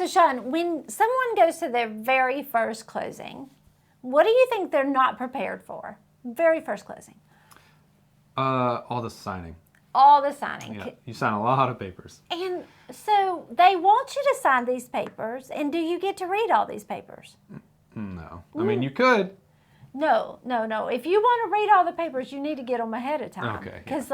So, Sean, when someone goes to their very first closing, what do you think they're not prepared for? Very first closing. All the signing. All the signing. Yeah, you sign a lot of papers. And so they want you to sign these papers, and do you get to read all these papers? No. I mean, you could. No. If you want to read all the papers, you need to get them ahead of time. Okay. Because,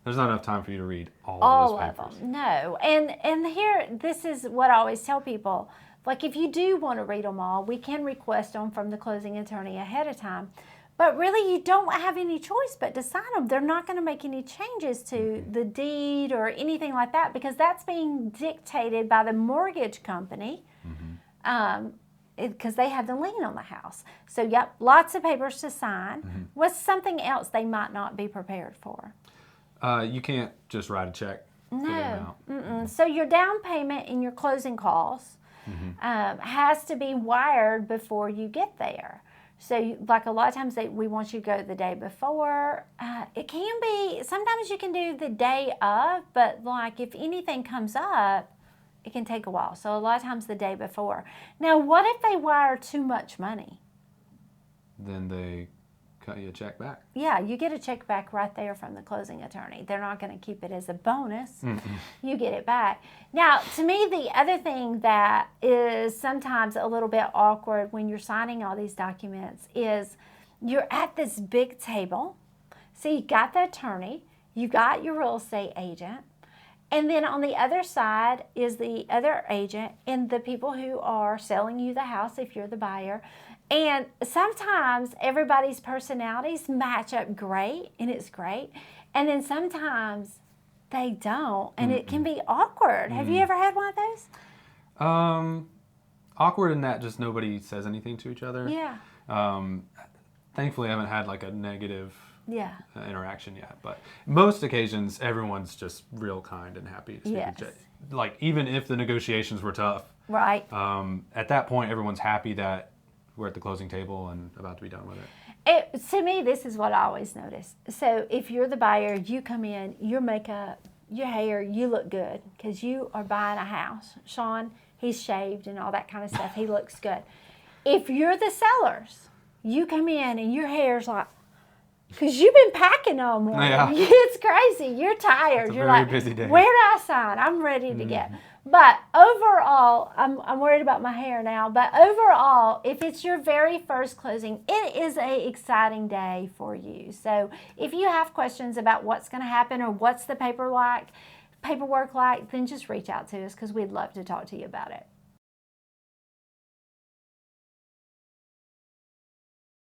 there's not enough time for you to read all all of those papers. of them. No. And here, this is what I always tell people. Like, if you do want to read them all, we can request them from the closing attorney ahead of time. But really, you don't have any choice but to sign them. They're not going to make any changes to the deed or anything like that because that's being dictated by the mortgage company because they have the lien on the house. So, yep, lots of papers to sign. What's something else they might not be prepared for? You can't just write a check for the amount. So your down payment and your closing costs has to be wired before you get there. So like a lot of times we want you to go the day before. It can be, sometimes you can do the day of, but like if anything comes up, it can take a while. So a lot of times the day before. Now, what if they wire too much money? Then they cut you a check back. Yeah, you get a check back right there from the closing attorney. They're not going to keep it as a bonus. You get it back. Now, to me, the other thing that is sometimes a little bit awkward when you're signing all these documents is you're at this big table. So you got the attorney, you got your real estate agent, and then on the other side is the other agent and the people who are selling you the house if you're the buyer. And sometimes everybody's personalities match up great, and it's great. And then sometimes they don't, and it can be awkward. Have you ever had one of those? Awkward in that just nobody says anything to each other. Yeah. Thankfully, I haven't had like a negative Yeah. interaction yet. But most occasions, everyone's just real kind and happy to speak Yes. to each other. Like, even if the negotiations were tough, Right. At that point, everyone's happy that we're at the closing table and about to be done with it. To me, this is what I always notice. So if you're the buyer, you come in, your makeup, your hair, you look good because you are buying a house. Sean, he's shaved and all that kind of stuff. He looks good. If you're the sellers, you come in and your hair's like, because you've been packing all morning. Yeah. It's crazy. You're tired. It's a You're very like, busy day. where do I sign? I'm ready to get. But overall, I'm worried about my hair now. But overall, if it's your very first closing, it is an exciting day for you. So if you have questions about what's going to happen or what's the paperwork like, then just reach out to us because we'd love to talk to you about it.